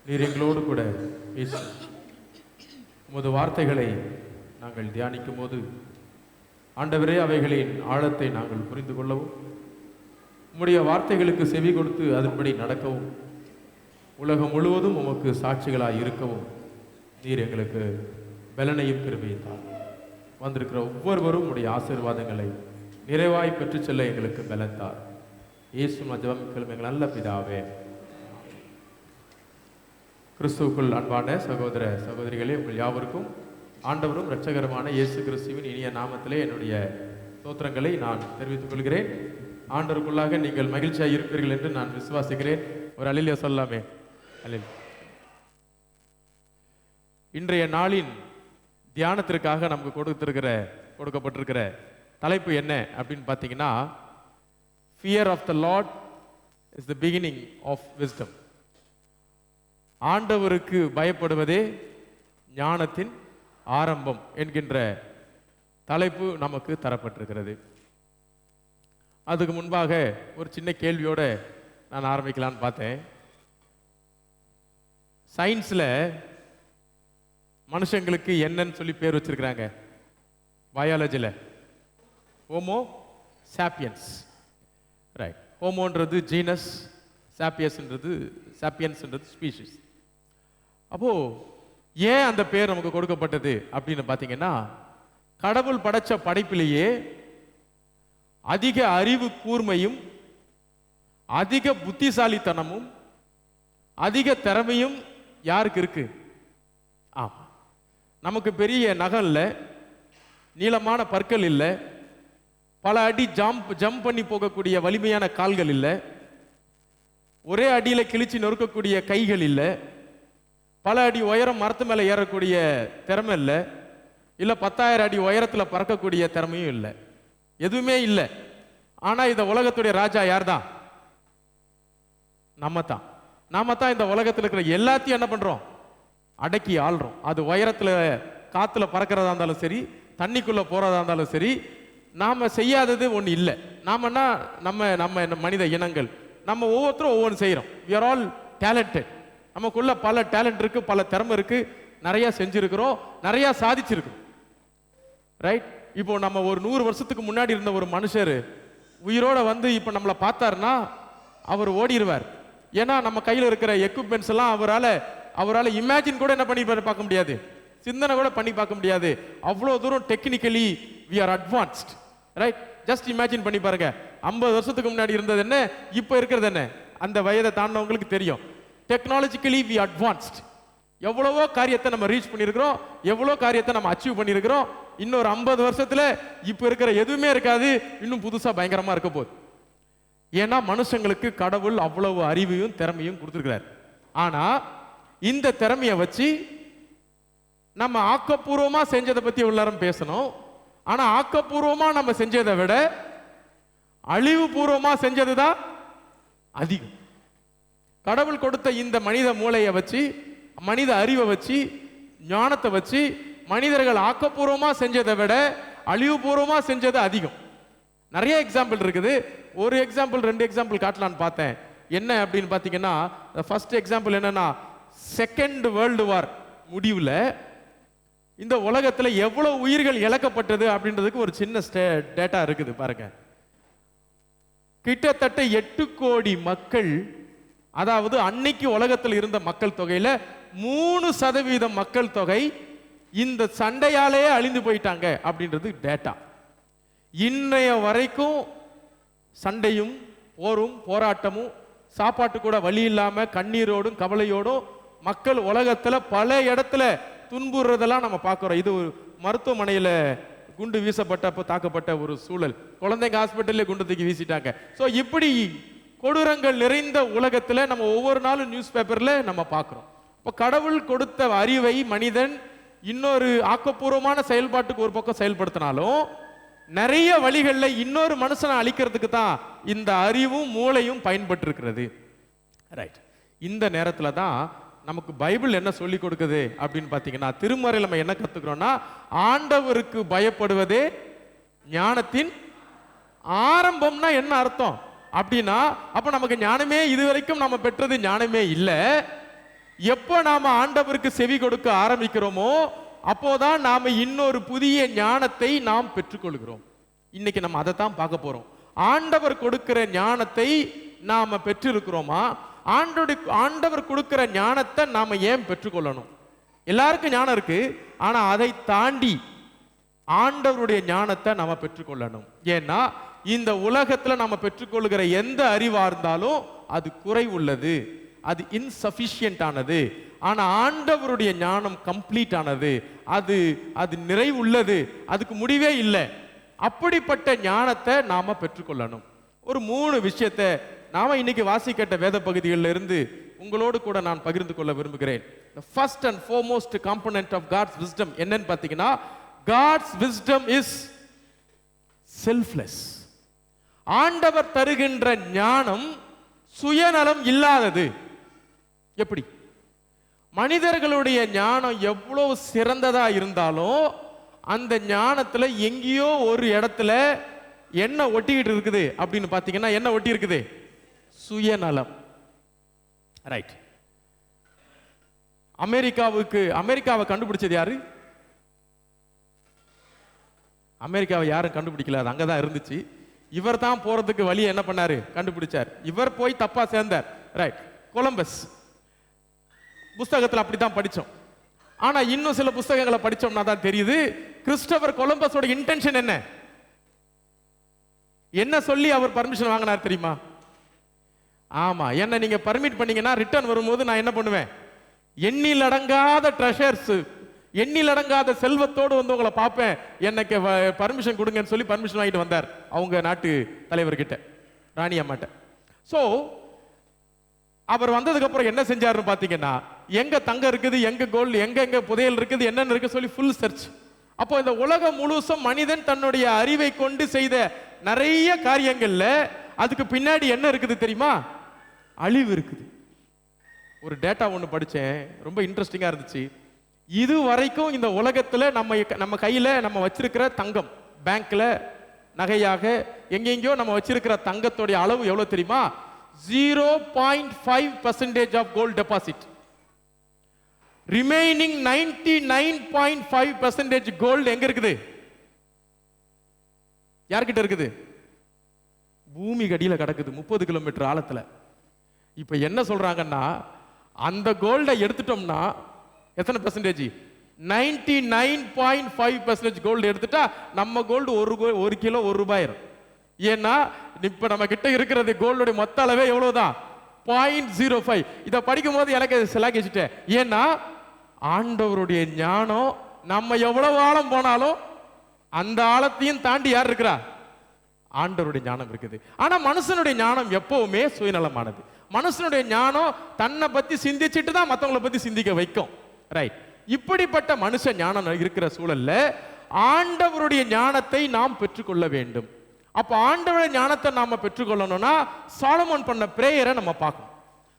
நீர் எங்களோடு கூட பேசும் உமது வார்த்தைகளை நாங்கள் தியானிக்கும் போது ஆண்டவரே அவைகளின் ஆழத்தை நாங்கள் புரிந்து கொள்ளவும், உம்முடைய வார்த்தைகளுக்கு செவி கொடுத்து அதன்படி நடக்கவும், உலகம் முழுவதும் உமக்கு சாட்சிகளாய் இருக்கவும் நீர் எங்களுக்கு பலனையும் கிருபையும் தாரும். வந்திருக்கிற ஒவ்வொருவரும் உடைய ஆசீர்வாதங்களை நிறைவாய் பெற்று செல்ல எங்களுக்கு பலன் தார். இயேசு ஜெபம் எங்கள் நல்ல பிதாவே. கிறிஸ்துவுக்குள் அன்பான சகோதர சகோதரிகளே, உங்கள் யாவருக்கும் ஆண்டவரும் இரட்சகருமான இயேசு கிறிஸ்துவின் இனிய நாமத்திலே என்னுடைய ஸ்தோத்திரங்களை நான் தெரிவித்துக் கொள்கிறேன். ஆண்டவருக்குள்ளாக நீங்கள் மகிழ்ச்சியாக இருப்பீர்கள் என்று நான் விசுவாசிக்கிறேன். ஒரு அல்லேலூயா சொல்லாமே. அல்லேலூயா. இன்றைய நாளின் தியானத்திற்காக நமக்கு கொடுக்கப்பட்டிருக்கிற தலைப்பு என்ன அப்படின்னு பார்த்தீங்கன்னா, fear of the lord is the beginning of wisdom. ஆண்டவருக்கு பயப்படுவதே ஞானத்தின் ஆரம்பம் என்கின்ற தலைப்பு நமக்கு தரப்பட்டிருக்கிறது. அதுக்கு முன்பாக ஒரு சின்ன கேள்வியோட நான் ஆரம்பிக்கலான்னு பார்த்தேன். சயின்ஸில் மனுஷங்களுக்கு என்னன்னு சொல்லி பேர் வச்சிருக்கிறாங்க. பயாலஜியில் ஹோமோ சாப்பியன்ஸ், ரைட். ஹோமோன்றது ஜீனஸ், சாப்பியன்ஸ்ன்றது ஸ்பீஷிஸ். அப்போ ஏன் அந்த பேர் நமக்கு கொடுக்கப்பட்டது அப்படின்னு பார்த்தீங்கன்னா, கடவுள் படைச்ச படைப்பிலேயே அதிக அறிவு கூர்மையும் அதிக புத்திசாலித்தனமும் அதிக திறமையும் யாருக்கு இருக்கு? ஆமா, நமக்கு பெரிய நகம் இல்லை, நீளமான பற்கள் இல்லை, பல அடி ஜம்ப் பண்ணி போகக்கூடிய வலிமையான கால்கள் இல்லை, ஒரே அடியில் கிழிச்சு நொறுக்கக்கூடிய கைகள் இல்லை, பல அடி உயரம் மரத்து மேலே ஏறக்கூடிய திறமை இல்லை, இல்லை 10,000 அடி உயரத்தில் பறக்கக்கூடிய திறமையும் இல்லை, எதுவுமே இல்லை. ஆனால் இந்த உலகத்துடைய ராஜா யார் தான்? நம்ம தான் இந்த உலகத்தில் இருக்கிற எல்லாத்தையும் என்ன பண்ணுறோம்? அடக்கி ஆள்றோம். அது உயரத்தில் காற்றுல பறக்கிறதா இருந்தாலும் சரி, தண்ணிக்குள்ளே போகிறதா இருந்தாலும் சரி, நாம் செய்யாதது ஒன்று இல்லை. நாமன்னா நம்ம மனித இனங்கள் நம்ம ஒவ்வொருத்தரும் ஒவ்வொன்று செய்கிறோம். we are all talented. நமக்குள்ள பல டேலண்ட் இருக்கு, பல திறமை இருக்கு, நிறைய செஞ்சிருக்கிறோம், நிறைய சாதிச்சிருக்கிறோம், ரைட். இப்போ நம்ம ஒரு 100 வருஷத்துக்கு முன்னாடி இருந்த ஒரு மனுஷர் உயிரோட வந்து இப்போ நம்மளை பார்த்தாருன்னா அவர் ஓடிடுவார். ஏன்னா நம்ம கையில் இருக்கிற எக்யூப்மெண்ட்ஸ் எல்லாம் அவரால் இமேஜின் கூட என்ன பண்ணி பார்க்க முடியாது, சிந்தனை கூட பண்ணி பார்க்க முடியாது. அவ்வளோ தூரம் technically we are advanced, right. Just imagine பண்ணி பாருங்க, 50 வருஷத்துக்கு முன்னாடி இருந்தது என்ன, இப்போ இருக்கிறது என்ன. அந்த வயதை தாண்டவங்களுக்கு தெரியும். Technologically we advanced. எவ்வளவோ காரியத்தை நம்ம ரீச் பண்ணியிருக்கிறோம், எவ்வளோ காரியத்தை நம்ம அச்சீவ் பண்ணியிருக்கிறோம். இன்னொரு 50 வருஷத்துல இப்போ இருக்கிற எதுவுமே இருக்காது, இன்னும் புதுசாக பயங்கரமாக இருக்க போகுது. ஏன்னா மனுஷங்களுக்கு கடவுள் அவ்வளவு அறிவையும் திறமையும் கொடுத்துருக்கிறார். ஆனால் இந்த திறமையை வச்சு நம்ம ஆக்கப்பூர்வமாக செஞ்சதை பற்றி எல்லாரும் பேசணும். ஆனால் ஆக்கப்பூர்வமாக நம்ம செஞ்சதை விட அழிவுபூர்வமாக செஞ்சது தான் அதிகம். கடவுள் கொடுத்த இந்த மனித மூளையை வச்சு, மனித அறிவை வச்சு, ஞானத்தை வச்சு மனிதர்கள் ஆக்கப்பூர்வமாக செஞ்சதை விட அழிவுபூர்வமாக செஞ்சது அதிகம். நிறைய எக்ஸாம்பிள் இருக்குது. ஒரு எக்ஸாம்பிள் 2 எக்ஸாம்பிள் காட்டலான்னு பார்த்தேன். என்ன அப்படின்னு பார்த்தீங்கன்னா, ஃபர்ஸ்ட் எக்ஸாம்பிள் என்னன்னா, செகண்ட் வேர்ல்டு வார் முடிவில் இந்த உலகத்தில் எவ்வளவு உயிர்கள் இழக்கப்பட்டது அப்படின்றதுக்கு ஒரு சின்ன டேட்டா இருக்குது பாருங்க. கிட்டத்தட்ட 8 கோடி மக்கள், அதாவது அன்னைக்கு உலகத்தில் இருந்த மக்கள் தொகையில 3% மக்கள் தொகை இந்த சண்டையாலேயே அழிந்து போயிட்டாங்க அப்படின்றது டேட்டா. இன்னைய வரைக்கும் சண்டையும் போரும் போராட்டமும், சாப்பாட்டு கூட வழி இல்லாம கண்ணீரோடும் கவலையோடும் மக்கள் உலகத்துல பல இடத்துல துன்புறதெல்லாம் நம்ம பார்க்கிறோம். இது ஒரு மருத்துவமனையில குண்டு வீசப்பட்டப்போ தாக்கப்பட்ட ஒரு சூழல், குழந்தைங்க ஹாஸ்பிட்டல்ல குண்டு தூக்கி வீசிட்டாங்க. ஸோ இப்படி கொடூரங்கள் நிறைந்த உலகத்துல நம்ம ஒவ்வொரு நாளும் நியூஸ் பேப்பர்ல நம்ம பார்க்கிறோம். இப்போ கடவுள் கொடுத்த அறிவை மனிதன் இன்னொரு ஆக்கப்பூர்வமான செயல்பாட்டுக்கு ஒரு பக்கம் செயல்படுத்தினாலும், நிறைய வழிகளில் இன்னொரு மனுஷனை அழிக்கிறதுக்கு தான் இந்த அறிவும் மூளையும் பயன்பட்டு இருக்கிறது, ரைட். இந்த நேரத்தில் தான் நமக்கு பைபிள் என்ன சொல்லி கொடுக்குது அப்படின்னு பார்த்தீங்கன்னா, திருமறையில் நம்ம என்ன கற்றுக்கிறோம்னா, ஆண்டவருக்கு பயப்படுவதே ஞானத்தின் ஆரம்பம்னா என்ன அர்த்தம் அப்படின்னா, அப்போ நமக்கு ஞானமே இதுவரைக்கும் நம்ம பெற்றது ஞானமே இல்லை. எப்போ நாம ஆண்டவருக்கு செவி கொடுக்க ஆரம்பிக்கிறோமோ அப்போதான் நாம இன்னொரு புதிய ஞானத்தை நாம் பெற்றுக்கொள்கிறோம். இன்னைக்கு நம்ம அதை தான் பார்க்க போறோம். ஆண்டவர் கொடுக்கிற ஞானத்தை நாம பெற்றிருக்கிறோமா? ஆண்டவர் கொடுக்கிற ஞானத்தை நாம ஏன் பெற்றுக்கொள்ளணும்? எல்லாருக்கும் ஞானம் இருக்கு, ஆனா அதை தாண்டி ஆண்டவருடைய ஞானத்தை நாம பெற்றுக்கொள்ளணும். ஏன்னா இந்த உலகத்துல நாம பெற்றுக்கொள்கிற எந்த அறிவா இருந்தாலும் அது குறைவுள்ளது, அது இன்சஃபிஷியன்ட் ஆனது. ஆனா ஆண்டவருடைய ஞானம் கம்ப்ளீட் ஆனது, அது அது நிறைவுள்ளது, அதுக்கு முடிவே இல்லை. அப்படிப்பட்ட ஞானத்தை நாம பெற்றுக்கொள்ளணும். ஒரு 3 விஷயத்தை நாம இன்னைக்கு வாசிக்கட்ட வேத பகுதிகளில் இருந்து உங்களோடு கூட நான் பகிர்ந்து கொள்ள விரும்புகிறேன். The first and foremost component of God's wisdom என்னன்னு பார்த்தீங்கன்னா, God's wisdom is selfless. ஆண்டவர் தருகின்ற ஞானம் சுயநலம் இல்லாதது. எப்படி? மனிதர்களுடைய ஞானம் எவ்வளவு சிறந்ததா இருந்தாலும் அந்த ஞானத்துல எங்கேயோ ஒரு இடத்துல என்ன ஒட்டிக்கிட்டு இருக்குது அப்படின்னு பார்த்தீங்கன்னா, என்ன ஒட்டி இருக்குது? சுயநலம். ரைட். அமெரிக்காவை கண்டுபிடிச்சது யாரு? அமெரிக்காவை யாரும் கண்டுபிடிக்கல, அது அங்கதான் இருந்துச்சு. இவர் தான் போறதுக்கு வழி என்ன பண்ணாரு? கண்டுபிடிச்சார். இவர் போய் தப்பா சேர்ந்தார். ரைட். கொலம்பஸ் புஸ்தகத்தில் அப்படித்தான் படிச்சோம். ஆனா இன்னும் சில புஸ்தகங்களை படிச்சோம்னா தான் தெரியுது கிறிஸ்டோபர் கொலம்பஸோட இன்டென்ஷன் என்ன. என்ன சொல்லி அவர் பர்மிஷன் வாங்கினார் தெரியுமா? ஆமா, என்ன நீங்க பர்மிட் பண்ணீங்கன்னா ரிட்டர்ன் வரும்போது நான் என்ன பண்ணுவேன்? எண்ணில் அடங்காத ட்ரெஷர்ஸ், எண்ணில் அடங்காத செல்வத்தோடு வந்து உங்களை பார்ப்பேன், எனக்கு பர்மிஷன் கொடுங்கன்னு சொல்லி பர்மிஷன் வாங்கிட்டு வந்தார் அவங்க நாட்டு தலைவர்கிட்ட, ராணி அம்மாட்ட. ஸோ அவர் வந்ததுக்கு அப்புறம் என்ன செஞ்சாருன்னு பார்த்தீங்கன்னா, எங்க தங்கம் இருக்குது, எங்க கோல்டு, எங்க புதையல் இருக்குது, என்னென்ன இருக்கு சொல்லி ஃபுல் சர்ச். அப்போ இந்த உலகம் முழுசும் மனிதன் தன்னுடைய அறிவை கொண்டு செய்த நிறைய காரியங்கள்ல அதுக்கு பின்னாடி என்ன இருக்குது தெரியுமா? அழிவு இருக்குது. ஒரு டேட்டா ஒன்று படித்தேன், ரொம்ப இன்ட்ரெஸ்டிங்காக இருந்துச்சு. இது வரைக்கும் இந்த உலகத்தில் நம்ம கையில் நம்ம வச்சிருக்கிற தங்கம், பேங்க்ல நகையாக எங்கெங்கயோ நம்ம வச்சிருக்கிற தங்கத்தோடைய அளவு எவ்வளோ தெரியுமா? 0.5% of gold deposit. Remaining 99.5% gold எங்க இருக்குது? யார்கிட்ட இருக்குது? பூமி கடியில கிடக்குது, 30 கிலோமீட்டர் ஆழத்துல. இப்ப என்ன சொல்றாங்கன்னா, அந்த கோல்டை எடுத்துட்டோம்னா எத்தனை பெர்சன்டேஜ்? 99.5% கோல்டு எடுத்துட்டா நம்ம கோல்டு ஒரு கிலோ ₹1. ஏன்னா இப்ப நம்ம கிட்ட இருக்கிறது கோல்டுடைய மொத்த அளவே எவ்வளவுதான்? 0.05. இதை படிக்கும் போது எனக்கு சிலாகிச்சிட்டேன். ஏன்னா ஆண்டவருடைய ஞானம் நம்ம எவ்வளவு ஆழம் போனாலும் அந்த ஆழத்தையும் தாண்டி யார் இருக்கிறா? ஆண்டவருடைய ஞானம் இருக்குது. ஆனா மனுஷனுடைய ஞானம் எப்பவுமே சுயநலமானது. மனுஷனுடைய ஞானம் தன்னை பத்தி சிந்திச்சுட்டு தான் மற்றவங்களை பத்தி சிந்திக்க வைக்கும். ரைட். இப்படிப்பட்ட மனுஷ ஞானம் இருக்கிற சூழல்ல ஆண்டவருடைய ஞானத்தை நாம் பெற்றுக்கொள்ள வேண்டும். அப்ப ஆண்டவருடைய ஞானத்தை நாம பெற்றுக்கொள்ளணும்னா சாலமோன் பண்ண பிரேயரை நம்ம பார்க்கணும்.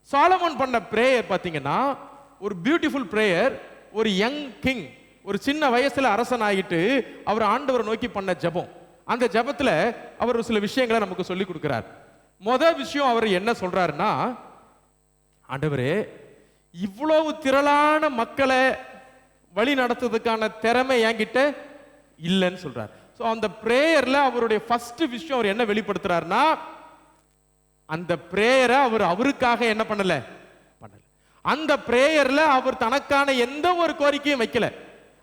சாலமோன் பண்ண பிரேயர் பார்த்தீங்கன்னா ஒரு பியூட்டிஃபுல் பிரேயர். ஒரு யங் கிங், ஒரு சின்ன வயசுல அரசன் ஆகிட்டு அவர் ஆண்டவரை நோக்கி பண்ண ஜெபம். அந்த ஜெபத்துல அவர் சில விஷயங்களை நமக்கு சொல்லி கொடுக்கிறார். முதல் விஷயம் அவர் என்ன சொல்றாருன்னா, ஆண்டவரே இவ்வளவு திரளான மக்களை வழி நடத்துறதுக்கான திறமை என்கிட்ட இல்லைன்னு சொல்றார். ஸோ அந்த பிரேயர்ல அவருடைய ஃபர்ஸ்ட் விஷயம் அவர் என்ன வெளிப்படுத்துறாருன்னா, அந்த பிரேயரை அவர் அவருக்காக என்ன பண்ணல. அந்த பிரேயர்ல அவர் தனக்கான எந்த ஒரு கோரிக்கையும் வைக்கல.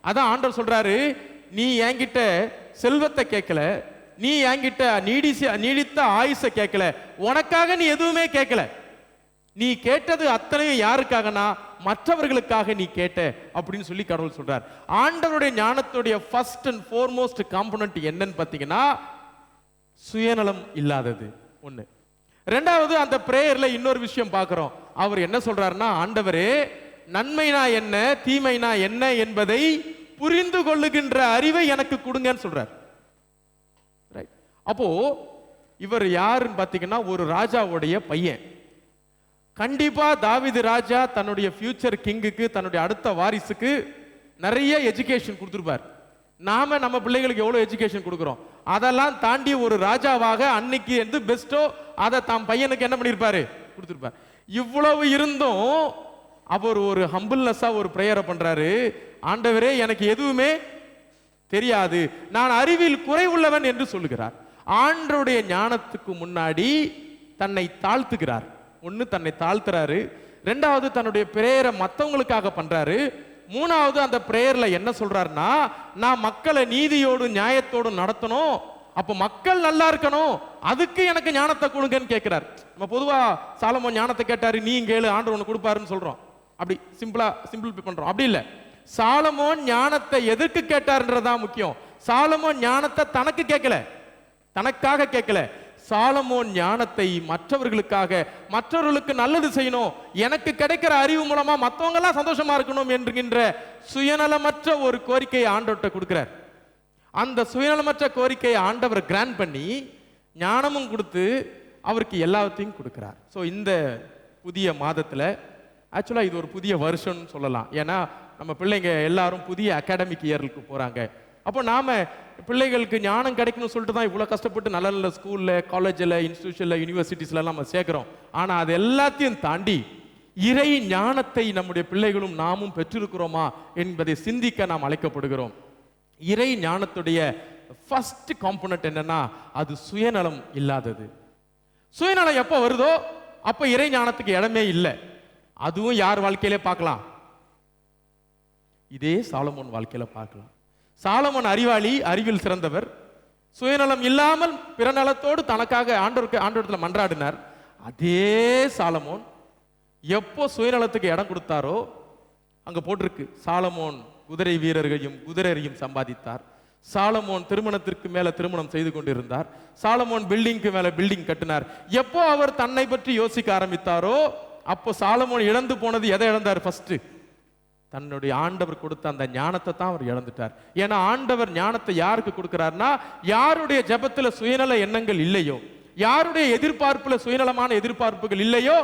அதான் ஆண்டவர் சொல்றாரு, நீ என்கிட்ட செல்வத்தை கேட்கல, நீ என்கிட்ட நீடித்த ஆயுசை கேட்கல, உனக்காக நீ எதுவுமே கேட்கல. நீ கேட்டது அத்தனையும் யாருக்காகனா மற்றவர்களுக்காக நீ கேட்ட அப்படின்னு சொல்லி கடவுள் சொல்றார். ஆண்டவருடைய ஞானத்துடைய ஃபர்ஸ்ட் அண்ட் ஃபோர்மோஸ்ட் காம்பனன்ட் என்னன்னு பார்த்தீங்கன்னா சுயநலம் இல்லாதது ஒண்ணு. ரெண்டாவது, அந்த பிரேயர்ல இன்னொரு விஷயம் பார்க்கிறோம். அவர் என்ன சொல்றாருன்னா, ஆண்டவரே நன்மைனா என்ன தீமைனா என்ன என்பதை புரிந்து கொள்ளுகின்ற அறிவை எனக்கு கொடுங்கன்னு சொல்றார். அப்போ இவர் யாருன்னு பார்த்தீங்கன்னா ஒரு ராஜாவுடைய பையன். கண்டிப்பா தாவீது ராஜா தன்னுடைய ஃபியூச்சர் கிங்குக்கு, தன்னுடைய அடுத்த வாரிசுக்கு நிறைய எஜுகேஷன் கொடுத்துருப்பார். நாம நம்ம பிள்ளைகளுக்கு எவ்வளவு எஜுகேஷன் கொடுக்குறோம், அதெல்லாம் தாண்டி ஒரு ராஜாவாக அன்னைக்கு எது பெஸ்டோ அதை தான் பையனுக்கு என்ன பண்ணிருப்பாரு, கொடுத்துருப்பார். இவ்வளவு இருந்தும் அவர் ஒரு ஹம்பிள்னஸா ஒரு பிரேயரை பண்றாரு. ஆண்டவரே, எனக்கு எதுவுமே தெரியாது, நான் அறிவில் குறைவுள்ளவன் என்று சொல்லுகிறார். ஆண்டவருடைய ஞானத்துக்கு முன்னாடி தன்னை தாழ்த்துகிறார். ஒன்னு தன்னை தாழ்த்துறாரு, ரெண்டாவது தன்னுடைய பிரேயரை மற்றவங்களுக்காக பண்றாரு, மூணாவது அந்த பிரேயர்ல என்ன சொல்றாருன்னா, நான் மக்களை நீதியோடு நியாயத்தோடு நடத்தணும், அப்ப மக்கள் நல்லா இருக்கணும், அதுக்கு எனக்கு ஞானத்தை கொடுங்கன்னு கேட்கிறார். நம்ம பொதுவா சாலமோன் ஞானத்தை கேட்டாரு, நீ கேளு ஆண்டவர் ஒன்று கொடுப்பாருன்னு சொல்றோம். அப்படி சிம்பிள் பண்றோம். அப்படி இல்லை. சாலமோன் ஞானத்தை எதற்கு கேட்டார்ன்றதான் முக்கியம். சாலமோன் ஞானத்தை தனக்கு கேட்கல, தனக்காக கேட்கல. சாலமோன் ஞானத்தை மற்றவர்களுக்காக, மற்றவர்களுக்கு நல்லது செய்யணும், எனக்கு கிடைக்கிற அறிவு மூலமா மற்றவங்க எல்லாம் சந்தோஷமா இருக்கணும் என்கின்ற சுயநலமற்ற ஒரு கோரிக்கையை ஆண்டவர்கிட்ட கொடுக்கிறார். அந்த சுயநலமற்ற கோரிக்கையை ஆண்டவர் கிராண்ட் பண்ணி ஞானமும் கொடுத்து அவருக்கு எல்லாத்தையும் கொடுக்கிறார். ஸோ இந்த புதிய மாதத்துல ஆக்சுவலா இது ஒரு புதிய வருஷம் சொல்லலாம். ஏன்னா நம்ம பிள்ளைங்க எல்லாரும் புதிய அகாடமிக் இயருக்கு போறாங்க. அப்போ நாம பிள்ளைகளுக்கு ஞானம் கிடைக்கணும்னு சொல்லிட்டு தான் இவ்வளோ கஷ்டப்பட்டு நல்ல நல்ல ஸ்கூல்ல, காலேஜில், யூனிவர்சிட்டிஸ்ல யூனிவர்சிட்டிஸ்லாம் நம்ம சேர்க்கிறோம். ஆனால் அது எல்லாத்தையும் தாண்டி இறை ஞானத்தை நம்முடைய பிள்ளைகளும் நாமும் பெற்றிருக்கிறோமா என்பதை சிந்திக்க நாம் அழைக்கப்படுகிறோம். இறை ஞானத்துடைய ஃபர்ஸ்ட் காம்பனன்ட் என்னன்னா, அது சுயநலம் இல்லாதது. சுயநலம் எப்போ வருதோ அப்போ இறை ஞானத்துக்கு இடமே இல்லை. அதுவும் யார் வாழ்க்கையிலே பார்க்கலாம்? இதே சாலமோன் வாழ்க்கையில பார்க்கலாம். சாலமோன் அறிவாளி, அறிவில் சிறந்தவர், சுயநலம் இல்லாமல் பிறநலத்தோடு தனக்காக ஆண்டவரத்தில் மன்றாடினார். அதே சாலமோன் எப்போ சுயநலத்துக்கு இடம் கொடுத்தாரோ அங்க போட்டிருக்கு, சாலமோன் குதிரை வீரர்களையும் குதிரையையும் சம்பாதித்தார். சாலமோன் திருமணத்திற்கு மேல திருமணம் செய்து கொண்டிருந்தார். சாலமோன் பில்டிங்க்கு மேல பில்டிங் கட்டினார். எப்போ அவர் தன்னை பற்றி யோசிக்க ஆரம்பித்தாரோ அப்போ சாலமோன் இழந்து போனது எதை இழந்தார்? ஃபர்ஸ்ட் தன்னுடைய ஆண்டவர் கொடுத்த அந்த ஞானத்தை தான் அவர் இழந்துட்டார். ஏன்னா ஆண்டவர் ஞானத்தை யாருக்கு கொடுக்கிறார்னா, யாருடைய ஜெபத்துல சுயநல எண்ணங்கள் இல்லையோ, யாருடைய எதிர்பார்ப்புல சுயநலமான எதிர்பார்ப்புகள் இல்லையோ,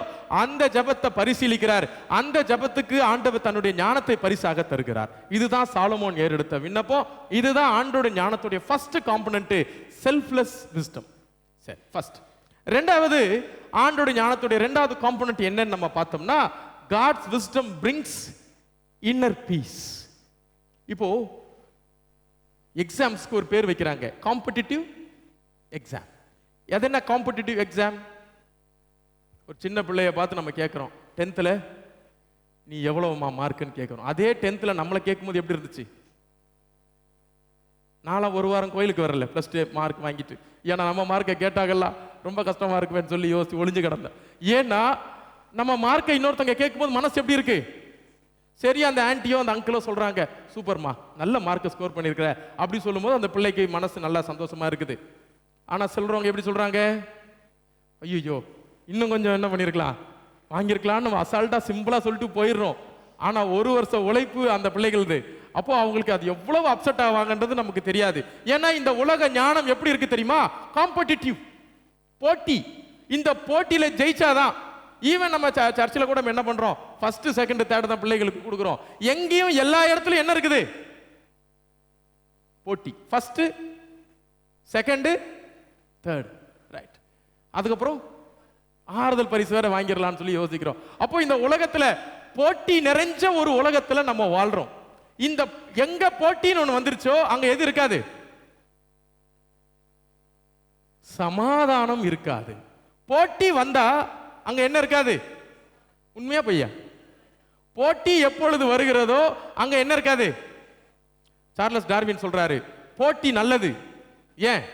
அந்த ஜெபத்தை பரிசீலிக்கிறார். அந்த ஜெபத்துக்கு ஆண்டவர் தன்னுடைய ஞானத்தை பரிசாக தருகிறார். இதுதான் சாலமோன் ஏறெடுத்த விண்ணப்பம். இதுதான் ஆண்டோட ஞானத்துடைய ஃபர்ஸ்ட் காம்பனன்ட், செல்ஃப்லெஸ் விஸ்டம். சரி, ஃபர்ஸ்ட். ரெண்டாவது, ஆண்டோட ஞானத்துடைய ரெண்டாவது காம்பனன்ட் என்னன்னு நம்ம பார்த்தோம்னா, God's wisdom brings inner peace. இப்போ எக்ஸாம்ஸ்க்கு ஒரு பேர் வைக்கிறாங்க, காம்படிட்டிவ் எக்ஸாம். எது என்ன காம்படிட்டிவ் எக்ஸாம்? ஒரு சின்ன பிள்ளைய பார்த்து நம்ம கேட்குறோம், 10th நீ எவ்வளவுமா மார்க்குன்னு கேட்குறோம். அதே 10th நம்மளை கேட்கும்போது எப்படி இருந்துச்சு? நானும் ஒரு வாரம் கோயிலுக்கு வரல +2 மார்க் வாங்கிட்டு, ஏன்னா நம்ம மார்க்கை கேட்டாகல ரொம்ப கஷ்டமா இருக்குன்னு சொல்லி யோசிச்சு ஒளிஞ்சு கிடந்தேன். ஏன்னா நம்ம மார்க்கை இன்னொருத்தங்க கேட்கும்போது மனசு எப்படி இருக்கு? சரி, அந்த ஆன்ட்டியோ அந்த அங்கிளோ சொல்றாங்க, சூப்பர்மா நல்ல மார்க்கை ஸ்கோர் பண்ணியிருக்கிற அப்படி சொல்லும்போது அந்த பிள்ளைக்கு மனசு நல்லா சந்தோஷமா இருக்குது. ஆனா சொல்றவங்க எப்படி சொல்றாங்க? ஐயோ இன்னும் கொஞ்சம் என்ன பண்ணிருக்கலாம், வாங்கியிருக்கலாம்னு நம்ம அசால்ட்டா சிம்பிளா சொல்லிட்டு போயிடுறோம். ஆனா ஒரு வருஷம் உழைப்பு அந்த பிள்ளைகளுது. அப்போ அவங்களுக்கு அது எவ்வளவு அப்செட் ஆவாங்கன்றது நமக்கு தெரியாது. ஏன்னா இந்த உலக ஞானம் எப்படி இருக்கு தெரியுமா? காம்படிட்டிவ், போட்டி. இந்த போட்டியில ஜெயிச்சாதான், ஈவன் நம்ம சர்ச்சில் கூட என்ன பண்றோம், ஃபர்ஸ்ட் செகண்ட் தேர்ட் தான் பிள்ளைகளுக்கு கொடுக்குறோம். எங்கேயும் எல்லா இடத்துலயும் என்ன இருக்குது? போட்டி. First, second, third, right. அதுக்கப்புறம் ஆறுதல் பரிசு வேற வாங்கிடலாம்னு சொல்லி யோசிக்கிறோம். அப்போ இந்த உலகத்துல போட்டி நிறைஞ்ச ஒரு உலகத்துல நம்ம வாழ்றோம். இந்த எங்க போட்டின்னு ஒண்ணு வந்துருச்சோ அங்க எது இருக்காது? சமாதானம் இருக்காது. போட்டி வந்தா அங்க என்ன இருக்காது? உண்மையா பொய்யா? போட்டி எப்பொழுது வருகிறதோ அங்க என்ன இருக்காது? சார்லஸ் டார்வின் சொல்றாரு, போட்டி நல்லது. ஏன்?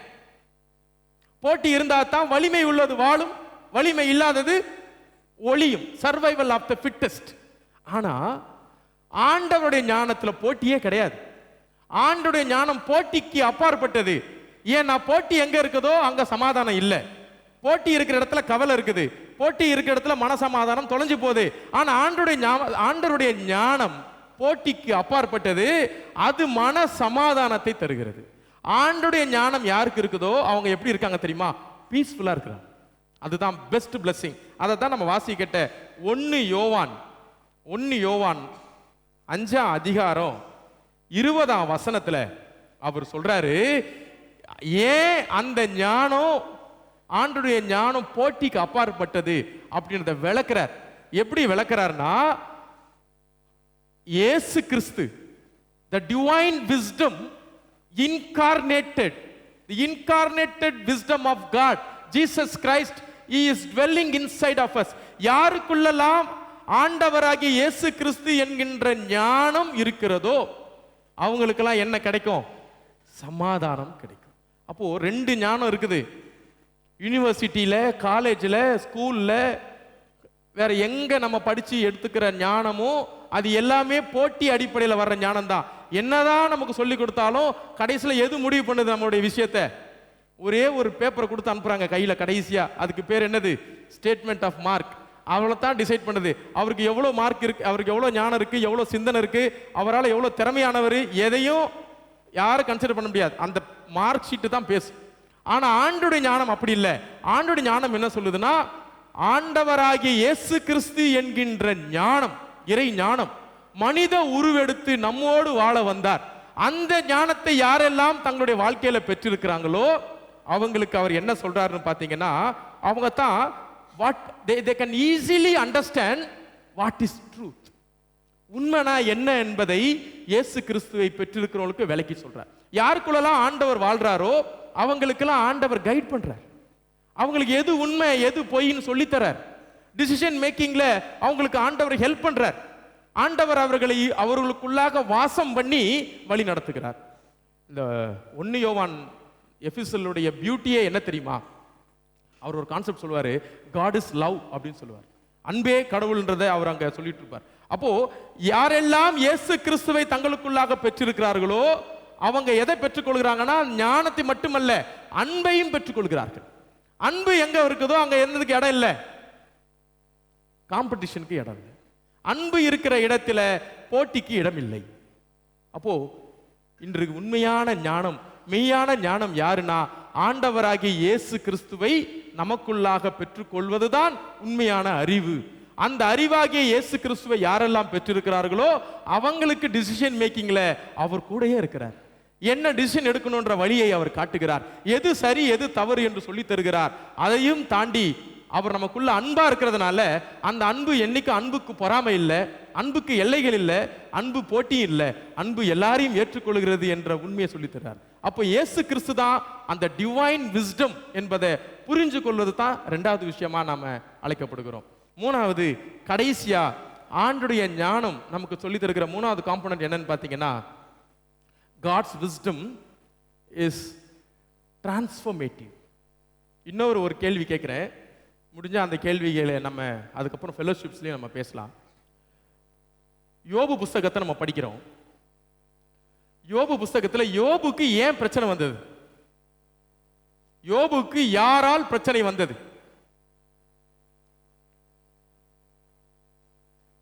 போட்டி இருந்தா தான் வலிமை உள்ளது வாழும், வலிமை இல்லாதது ஒளியும். Survival of the fittest. ஆனா ஆண்டவருடைய ஞானத்துல போட்டியே கிடையாது. ஆண்டவருடைய ஞானம் போட்டிக்கு அப்பாற்பட்டது. ஏன்னா போட்டி எங்க இருக்குதோ அங்க சமாதானம் இல்லை. போட்டி இருக்கிற இடத்துல கவலை இருக்குது, போட்டி இருக்கிற இடத்துல மனசமாதானம் தொலைஞ்சு போகுது. ஆனா ஆண்டவருடைய ஞானம் போட்டிக்கு அப்பாற்பட்டது. அது மன சமாதானத்தை தருகிறது. ஆண்டவருடைய ஞானம் யாருக்கு இருக்குதோ அவங்க எப்படி இருக்காங்க தெரியுமா? பீஸ்ஃபுல்லா இருக்கிறாங்க. அதுதான் பெஸ்ட் பிளெஸிங். அதை தான் நம்ம வாசிக்கிட்ட 1 யோவான் 5:20 அவர் சொல்றாரு, ஏன் அந்த ஞானம், ஆண்டவருடைய ஞானம் போட்டிக்கு அப்பாற்பட்டது அப்படின்றத விளக்குறார். எப்படி விளக்குறாருன்னா, இயேசு கிறிஸ்து, the divine wisdom incarnated, the incarnated wisdom of God, Jesus Christ, he is dwelling inside of us. யாருக்குள்ளெல்லாம் ஆண்டவராகிய இயேசு கிறிஸ்து என்கின்ற ஞானம் இருக்கிறதோ அவங்களுக்கெல்லாம் என்ன கிடைக்கும்? சமாதானம் கிடைக்கும். அப்போ ரெண்டு ஞானம் இருக்குது. யூனிவர்சிட்டியில, காலேஜில், ஸ்கூல்ல, வேற எங்க நம்ம படிச்சு எடுத்துக்கிற ஞானமோ அது எல்லாமே போட்டி அடிப்படையில் வர்ற ஞானம் தான். என்னதான் நமக்கு சொல்லி கொடுத்தாலும் கடைசியில் எது முடிவு பண்ணுது நம்மளுடைய விஷயத்தை? ஒரே ஒரு பேப்பரை கொடுத்து அனுப்புறாங்க கையில கடைசியா. அதுக்கு பேர் என்னது? Statement of mark. அவளை தான் டிசைட் பண்ணுது. அவருக்கு எவ்வளவு மார்க் இருக்கு, அவருக்கு எவ்வளவு ஞானம் இருக்கு, எவ்வளவு சிந்தனை இருக்கு, அவரால் எவ்வளவு திறமையானவர், எதையும் யாரும் கன்சிடர் பண்ண முடியாது. அந்த மார்க் ஷீட்டு தான் பேசு. ஆனா ஆண்டோடைய ஞானம் அப்படி இல்லை. ஆண்டோடைய ஞானம் என்ன சொல்லுதுன்னா, ஆண்டவராகிய இயேசு கிறிஸ்து என்கின்ற ஞானம், இறை ஞானம், மனித உருவெடுத்து நம்மோடு வாழ வந்தார். அந்த ஞானத்தை யாரெல்லாம் தங்களுடைய வாழ்க்கையில பெற்றிருக்கிறாங்களோ அவங்களுக்கு அவர் என்ன சொல்றாருன்னு பாத்தீங்கன்னா, அவங்க தான் they can easily understand what is truth. உண்மைனா என்ன என்பதை இயேசு கிறிஸ்துவை பெற்றிருக்கிறவங்களுக்கு விளக்கி சொல்றார். யாருக்குள்ளெல்லாம் ஆண்டவர் வாழ்றாரோ அவங்களுக்கெல்லாம் ஆண்டவர் கைட் பண்றார். அவங்களுக்கு எது உண்மை எது பொய்ன்னு சொல்லித்தரார். டிசிஷன் மேக்கிங்ல அவங்களுக்கு ஆண்டவர் ஹெல்ப் பண்றார். ஆண்டவர் அவர்களுக்குள்ளாக வாசம் பண்ணி வழி நடத்துகிறார். இந்த 1 யோவான் எபிசலுடைய பியூட்டியே என்ன தெரியுமா? அவர் ஒரு கான்செப்ட் சொல்லுவாரு, காட் இஸ் லவ் அப்படின்னு சொல்லுவார். அன்பே கடவுள்ன்றதை அவர் அங்க சொல்லிட்டு இருப்பார். அப்போ யாரெல்லாம் இயேசு கிறிஸ்துவை தங்களுக்குள்ளாக பெற்றிருக்கிறார்களோ அவங்க எதை பெற்றுக்கொள்கிறாங்கன்னா, ஞானத்தை மட்டுமல்ல அன்பையும் பெற்றுக்கொள்கிறார்கள். அன்பு எங்க இருக்குதோ அங்க என்னதுக்கு இடம் இல்லை? காம்படிஷனுக்கு இடம் இல்லை. அன்பு இருக்கிற இடத்துல போட்டிக்கு இடம் இல்லை. அப்போ இன்று உண்மையான ஞானம், மெய்யான ஞானம் யாருன்னா, ஆண்டவராகிய இயேசு கிறிஸ்துவை நமக்குள்ளாக பெற்றுக்கொள்வதுதான் உண்மையான அறிவு. அந்த அறிவாகிய இயேசு கிறிஸ்துவை யாரெல்லாம் பெற்றிருக்கிறார்களோ அவங்களுக்கு டிசிஷன் மேக்கிங்ல அவர் கூடயே இருக்கிறார். என்ன டிசிஷன் எடுக்கணும்ன்ற வழியை அவர் காட்டுகிறார். எது சரி எது தவறு என்று சொல்லி தருகிறார். அதையும் தாண்டி அவர் நமக்குள்ள அன்பா இருக்கிறதுனால அந்த அன்பு என்னைக்கு அன்புக்கு பொறாமை இல்லை, அன்புக்கு எல்லைகள் இல்லை, அன்பு போட்டி இல்லை, அன்பு எல்லாரையும் ஏற்றுக்கொள்கிறது என்ற உண்மையை சொல்லித்தரார். அப்போ இயேசு கிறிஸ்து தான் அந்த டிவைன் விஸ்டம் என்பதை புரிஞ்சு கொள்வது தான் ரெண்டாவது விஷயமா நாம அழைக்கப்படுகிறோம். மூணாவது, கடைசியா ஆண்டுடைய ஞானம் நமக்கு சொல்லி தருகிற மூணாவது காம்பனன்ட் என்னன்னு பார்த்தீங்கன்னா, காட்ஸ் விஸ்டம் இஸ் டிரான்ஸ்ஃபர்மேட்டிவ். இன்னொரு கேள்வி கேட்குறேன், முடிஞ்ச அந்த கேள்விகளை நம்ம அதுக்கப்புறம் ஃபெலோஷிப்ஸ்லேயும் நம்ம பேசலாம். யோபு புஸ்தகத்தை நம்ம படிக்கிறோம். யோபு புஸ்தகத்தில் யோபுக்கு ஏன் பிரச்சனை வந்தது? யோபுக்கு யாரால் பிரச்சனை வந்தது?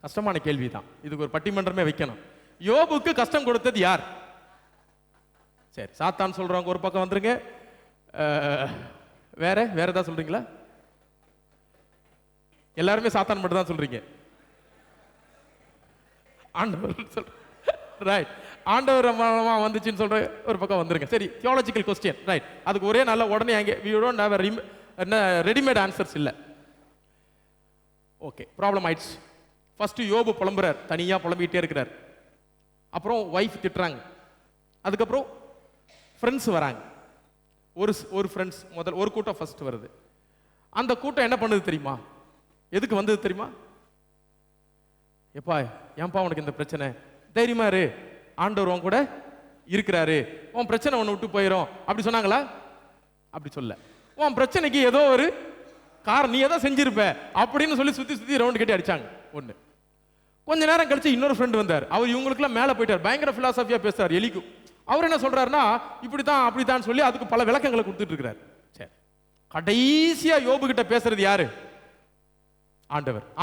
கஷ்டமான கேள்விதான். இதுக்கு ஒரு பட்டிமன்றமே வைக்கணும். யோபுக்கு கஷ்டம் கொடுத்தது யார்? சரி, சாத்தான் சொல்றவங்க ஒரு பக்கம் வந்துருங்க. வேற ஏதாவது சொல்றீங்களா? எல்லாருமே சாத்தான் மட்டும் தான் சொல்றீங்க. ஆண்டவர் சொல்ற ரைட், ஆண்டவர் மூலமா வந்துச்சுன்னு சொல்ற ஒரு பக்கம் வந்துருங்க. சரி, தியாலஜிக்கல் கொஸ்டின் ரைட். அதுக்கு ஒரே நல்ல உடனே அங்கே we don't have readymade answers இல்லை. ஓகே, ப்ராப்ளம் ஆயிடுச்சு. ஃபர்ஸ்ட் யோபு புலம்புறார், தனியா புலம்பிக்கிட்டே இருக்கிறார். அப்புறம் ஒய்ஃப் திட்டுறாங்க. அதுக்கப்புறம் ஃப்ரெண்ட்ஸ் வராங்க. ஒரு ஃப்ரெண்ட்ஸ் முதல் ஒரு கூட்டம் ஃபர்ஸ்ட் வருது. அந்த கூட்டம் என்ன பண்ணுது தெரியுமா? எதுக்கு வந்தது தெரியுமா? எப்பா ஏன்பா உனக்கு இந்த பிரச்சனை, தைரியமா இரு, ஆண்டவர் உன் கூட இருக்கிறாரு, உன் பிரச்சனை ஒன்று விட்டு போயிடும் அப்படி சொன்னாங்களா? அப்படி சொல்ல, உன் பிரச்சனைக்கு ஏதோ ஒரு காரணம், நீ ஏதோ செஞ்சிருப்ப அப்படின்னு சொல்லி சுத்தி ரவுண்ட் கட்டி அடிச்சாங்க. ஒன்று. கொஞ்ச நேரம் கழிச்சு இன்னொரு ஃப்ரெண்ட் வந்தார். அவர் இவங்களுக்குலாம் மேலே போயிட்டார், பயங்கர பிலாசபியா பேசுறாரு எலிக்கும். அவர் என்ன சொல்றாருன்னா, இப்படித்தான் அப்படித்தான் சொல்லி அதுக்கு பல விளக்கங்களை கொடுத்துட்டு இருக்கிறார். சரி, கடைசியா யோபு கிட்ட பேசுறது யாரு?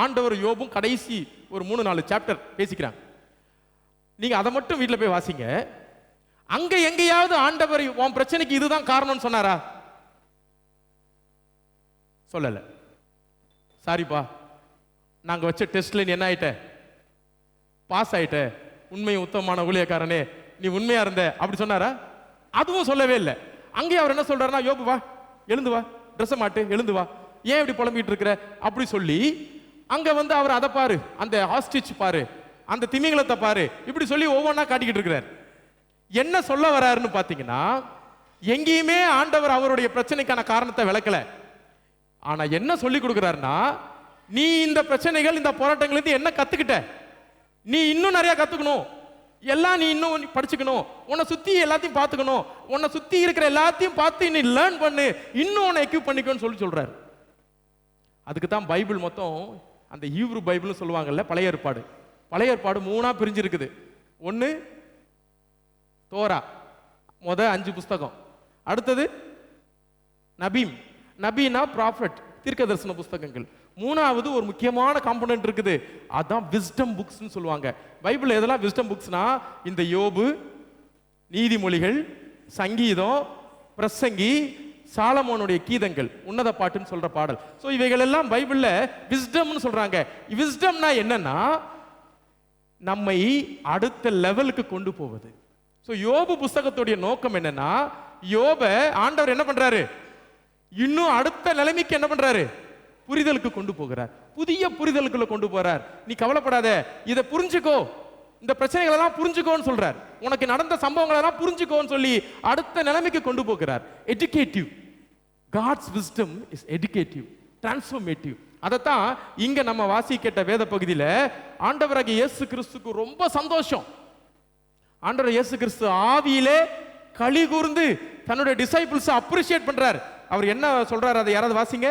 ஆண்டவர் யோபும் கடைசி ஒரு 3-4 சாப்டர் பேசிக்கிறாங்க. நீங்க அதை மட்டும் வீட்டில் போய் வாசிங்க. அங்க எங்கேயாவது ஆண்டவர் உன் பிரச்சனைக்கு இதுதான் காரணம்னு சொன்னாரா? சொல்லல. சாரிப்பா, நாங்க வச்ச டெஸ்ட்ல நீ என்ன ஆயிட்ட, பாஸ் ஆயிட்ட, உண்மை உத்தமமான ஊழியக்காரனே நீ உண்மையா இருந்த அப்படி சொன்னாரா? அதுவும் சொல்லவே இல்லை. அங்கே அவர் என்ன சொல்றாருன்னா, யோபு வா, எழுந்து வா, ட்ரெஸ் மாட்டு, எழுந்து வா, ஏன் இப்படி புலம்பிட்டு இருக்கிற அப்படி சொல்லி அங்க வந்து அவர் அதை பாரு, அந்த ஹாஸ்டிச் பாரு, அந்த திமிங்கலத்தை பாரு, இப்படி சொல்லி ஒவ்வொன்றா காட்டிக்கிட்டு இருக்கிறார். என்ன சொல்ல வராருன்னு பாத்தீங்கன்னா, எங்கேயுமே ஆண்டவர் அவருடைய பிரச்சனைக்கான காரணத்தை விளக்கல. ஆனா என்ன சொல்லி கொடுக்கிறாருன்னா, நீ இந்த பிரச்சனைகள் இந்த போராட்டங்களுக்கு என்ன கத்துக்கிட்ட, நீ இன்னும் நிறைய கத்துக்கணும், எல்லாம் நீ இன்னும் படிச்சுக்கணும், உன்னை சுத்தி எல்லாத்தையும் பார்த்துக்கணும், உன்னை சுத்தி இருக்கிற எல்லாத்தையும் பார்த்து நீ லேர்ன் பண்ணு, இன்னும் உன்னை எக்யூப் பண்ணிக்கோன்னு சொல்லி சொல்றாரு. அதுக்கு தான் பைபிள் மொத்தம் அந்த ஹீப்ரு பைபிள்னு சொல்லுவாங்கல்ல, பழைய ஏற்பாடு. பழைய ஏற்பாடு 3ஆ பிரிஞ்சிருக்குது. ஒன்று தோரா, 5 புஸ்தகம். அடுத்தது நபீம், நபீனா ப்ராஃபட், தீர்க்க தரிசன புஸ்தகங்கள். 3ஆவது ஒரு முக்கியமான காம்பனன்ட் இருக்குது, அதான் விஸ்டம் புக்ஸ்னு சொல்லுவாங்க. பைபிள் எதெல்லாம் விஸ்டம் புக்ஸ்னா, இந்த யோபு, நீதிமொழிகள், சங்கீதம், பிரசங்கி, சாலமோனுடைய கீதங்கள், உன்னத பாட்டுன்னு சொல்ற பாடல். ஸோ இவைகள் எல்லாம் பைபிள்ல விஸ்டம்னு சொல்றாங்க. விஸ்டம்னா என்னன்னா, நம்மை அடுத்த லெவலுக்கு கொண்டு போவது. ஸோ யோபு புஸ்தகத்துடைய நோக்கம் என்னன்னா, யோப ஆண்டவர் என்ன பண்றாரு, இன்னும் அடுத்த நிலைமைக்கு என்ன பண்றாரு, புரிதலுக்கு கொண்டு போகிறார், புதிய புரிதலுக்குள்ள கொண்டு போறார். நீ கவலைப்படாத, இதை புரிஞ்சுக்கோ, இந்த பிரச்சனைகள் எல்லாம் புரிஞ்சுக்கோன்னு சொல்றார், உனக்கு நடந்த சம்பவங்கள் எல்லாம் புரிஞ்சுக்கோன்னு சொல்லி அடுத்த நிலைமைக்கு கொண்டு போகிறார். Educative. God's wisdom is educative, transformative. அதைத்தான் இங்க நம்ம வாசிக்கிட்ட வேத பகுதியில் ஆண்டவராகிய இயேசு கிறிஸ்துக்கு ரொம்ப சந்தோஷம். ஆண்டவர் இயேசு கிறிஸ்து ஆவியிலே களி கூர்ந்து தன்னுடைய டிசைபிள்ஸ் அப்ரிஷியேட் பண்றார். அவர் என்ன சொல்றாரு, அதை யாராவது வாசிங்க.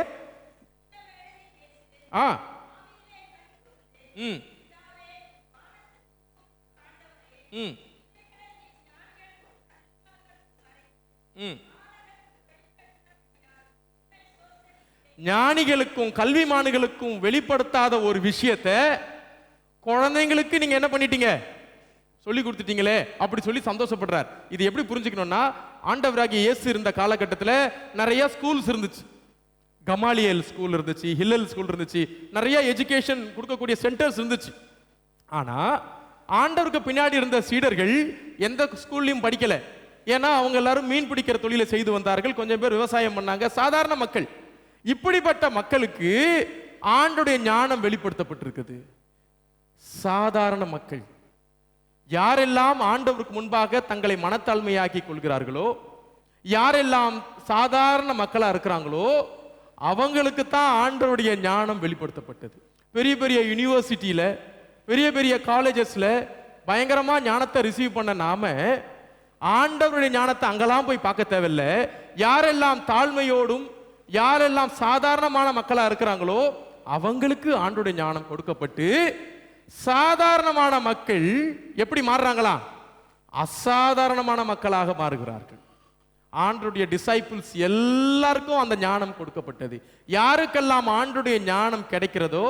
ஞானிகளுக்கும் கல்விமான்களுக்கும் வெளிப்படுத்தாத ஒரு விஷயத்தை குழந்தைங்களுக்கு நீங்க என்ன பண்ணிட்டீங்க, சொல்லி கொடுத்துட்டீங்களே, அப்படி சொல்லி சந்தோஷப்படுறார். இது எப்படி புரிஞ்சுக்கணும்னா, ஆண்டவராகிய இயேசு இருந்த காலகட்டத்தில் நிறைய ஸ்கூல்ஸ் இருந்துச்சு. கமாலியல் ஸ்கூல் இருந்துச்சு, ஹில்லல் ஸ்கூல் இருந்துச்சு, நிறைய எஜுகேஷன் கொடுக்கக்கூடிய சென்டர்ஸ் இருந்துச்சு. ஆனா ஆண்டவருக்கு பின்னாடி இருந்த சீடர்கள் எந்த ஸ்கூல்லையும் படிக்கல. ஏன்னா அவங்க எல்லாரும் மீன் பிடிக்கிற தொழிலை செய்து வந்தார்கள், கொஞ்சம் பேர் விவசாயம் பண்ணாங்க, சாதாரண மக்கள். இப்படிப்பட்ட மக்களுக்கு ஆண்டுடைய ஞானம் வெளிப்படுத்தப்பட்டிருக்குது. சாதாரண மக்கள் யாரெல்லாம் ஆண்டவருக்கு முன்பாக தங்களை மனத்தாழ்மையாக்கி கொள்கிறார்களோ, யாரெல்லாம் சாதாரண மக்களா இருக்கிறாங்களோ, அவங்களுக்கு தான் ஆண்டவருடைய ஞானம் வெளிப்படுத்தப்பட்டது. பெரிய பெரிய யூனிவர்சிட்டியில, பெரிய பெரிய காலேஜஸ்ல பயங்கரமா ஞானத்தை ரிசீவ் பண்ண நாம ஆண்டவருடைய ஞானத்தை அங்கெல்லாம் போய் பார்க்க தேவையில்லை. யாரெல்லாம் தாழ்மையோடும் யாரெல்லாம் சாதாரணமான மக்களா இருக்கிறாங்களோ அவங்களுக்கு ஆண்டவருடைய ஞானம் கொடுக்கப்பட்டு, சாதாரணமான மக்கள் எப்படி மாறுறாங்களா, அசாதாரணமான மக்களாக மாறுகிறார்கள். ஆண்டவருடைய டிசைபிள்ஸ் எல்லாருக்கும் அந்த ஞானம் கொடுக்கப்பட்டது. யாருக்கெல்லாம் ஆண்டவருடைய ஞானம் கிடைக்கிறதோ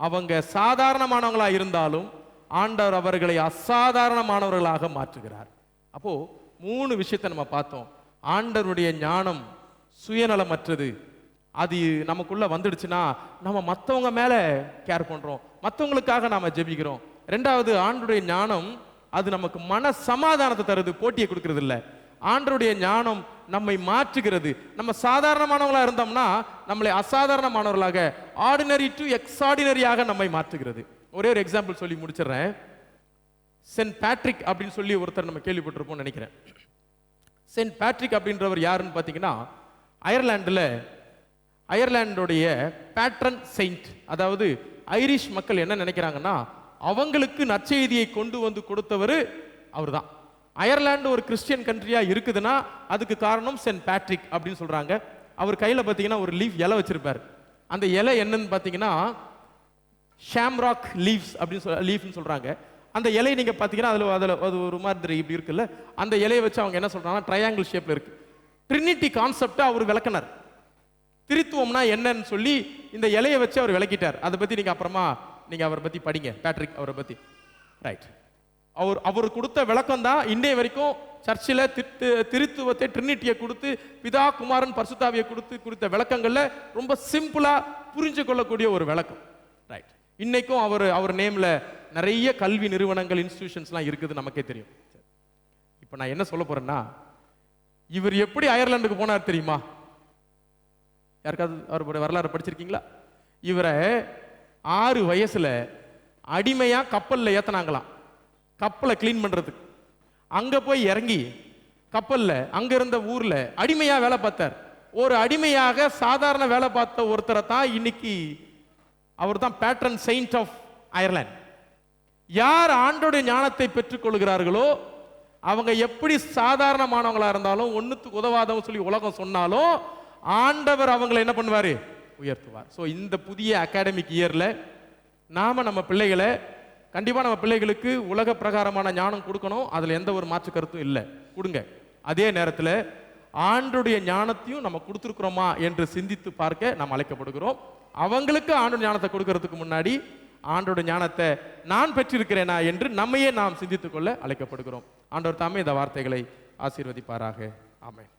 அவங்க சாதாரணமானவங்களா இருந்தாலும் ஆண்டவர் அவர்களை அசாதாரணமானவர்களாக மாற்றுகிறார். அப்போ 3 விஷயத்தை நம்ம பார்த்தோம். ஆண்டவருடைய ஞானம் சுயநலமற்றது. அது நமக்குள்ள வந்துடுச்சுன்னா நம்ம மற்றவங்க மேல கேர் பண்றோம், மற்றவங்களுக்காக நாம ஜெபிக்கிறோம். 2வது, ஆண்டவருடைய ஞானம் அது நமக்கு மன சமாதானத்தை தருது, போட்டியை கொடுக்கறது இல்லை. ஆண்டவருடைய ஞானம் நம்மை மாற்றுகிறது. நம்ம சாதாரணமானவர்களாக இருந்தோம்னா நம்மளை அசாதாரணமானவர்களாக, ஆர்டினரி டு எக்ஸ்ட்ராடினரியாக நம்மை மாற்றுகிறது. ஒரே ஒரு எக்ஸாம்பிள் சொல்லி முடிச்சிடுறேன். சென்ட் பேட்ரிக் அப்படின்னு சொல்லி ஒருத்தர் நம்ம கேள்விப்பட்டிருப்போம்னு நினைக்கிறேன். சென்ட் பேட்ரிக் அப்படின்றவர் யாருன்னு பார்த்தீங்கன்னா, அயர்லாண்டுடைய பேட்ரன் செயின்ட். அதாவது ஐரிஷ் மக்கள் என்ன நினைக்கிறாங்கன்னா, அவங்களுக்கு நற்செய்தியை கொண்டு வந்து கொடுத்தவர் அவர் தான். அயர்லாந்து ஒரு கிறிஸ்டியன் கண்ட்ரியா இருக்குதுன்னா அதுக்கு காரணம் சென்ட் பேட்ரிக் அப்படின்னு சொல்றாங்க. அவர் கையில் பார்த்தீங்கன்னா ஒரு லீஃப் இலை வச்சிருப்பார். அந்த இலை என்னன்னு பார்த்தீங்கன்னா ஷாம்ராக் லீவ்ஸ் அப்படின்னு லீஃப்னு சொல்றாங்க. அந்த இலையை நீங்க பார்த்தீங்கன்னா அதில் அது ஒரு மாதிரி இப்படி இருக்குல்ல, அந்த இலையை வச்சு அவங்க என்ன சொல்றாங்கன்னா ட்ரையாங்கிள் ஷேப்ல இருக்கு. ட்ரினிட்டி கான்செப்டை அவர் விளக்கினார். திருத்துவம்னா என்னன்னு சொல்லி இந்த இலையை வச்சு அவர் விளக்கிட்டார். அதை பத்தி நீங்க அப்புறமா நீங்க அவரை பத்தி படிங்க, பேட்ரிக் அவரை பத்தி. ரைட். அவர் கொடுத்த விளக்கம் தான் இன்னைய வரைக்கும் சர்ச்சில் திருத்துவத்தை, ட்ரினிட்டியை கொடுத்து, பிதா குமாரன் பரிசுத்தாவியை கொடுத்த விளக்கங்கள்ல ரொம்ப சிம்பிளா புரிஞ்சு கொள்ளக்கூடிய ஒரு விளக்கம். ரைட். இன்னைக்கும் அவர் நேம்ல நிறைய கல்வி நிறுவனங்கள், இன்ஸ்டிடியூஷன்ஸ்லாம் இருக்குது, நமக்கே தெரியும். இப்போ நான் என்ன சொல்ல போறேன்னா, இவர் எப்படி அயர்லாந்துக்கு போனார் தெரியுமா? யாருக்காவது அவருடைய வரலாறு படிச்சிருக்கீங்களா? இவரை 6 வயசுல அடிமையா கப்பல்ல ஏத்தனாங்களாம், கப்பலை கிளீன் பண்றதுக்கு. அங்க போய் இறங்கி கப்பல்ல அங்க இருந்த ஊர்ல அடிமையா வேலை பார்த்தார். ஒரு அடிமையாக சாதாரண வேலை பார்த்த ஒருத்தரை தான் இன்னைக்கு அவர் தான் பேட்ரன் செயின்ட் ஆஃப் அயர்லாந்து. யார் ஆண்டோடைய ஞானத்தை பெற்றுக் கொள்கிறார்களோ அவங்க எப்படி சாதாரணமானவங்களா இருந்தாலும் ஒண்ணுத்துக்கு உதவாதவங்க சொல்லி உலகம் சொன்னாலும் ஆண்டவர் அவங்களை என்ன பண்ணுவாரு? உயர்த்துவார். ஸோ இந்த புதிய அகாடமிக் இயர்ல நாம நம்ம பிள்ளைகளை கண்டிப்பா நம்ம பிள்ளைகளுக்கு உலக பிரகாரமான ஞானம் கொடுக்கணும். அதுல எந்த ஒரு மாற்று கருத்தும் இல்லை, கொடுங்க. அதே நேரத்தில் ஆண்டுடைய ஞானத்தையும் நம்ம கொடுத்துருக்குறோமா என்று சிந்தித்து பார்க்க நாம் அழைக்கப்படுகிறோம். அவங்களுக்கு ஆண்டு ஞானத்தை கொடுக்கறதுக்கு முன்னாடி ஆண்டோட ஞானத்தை நான் பெற்றிருக்கிறேனா என்று நம்மையே நாம் சிந்தித்துக் கொள்ள அழைக்கப்படுகிறோம். ஆண்டவர் தாமே இந்த வார்த்தைகளை ஆசீர்வதிப்பாராக. ஆமென்.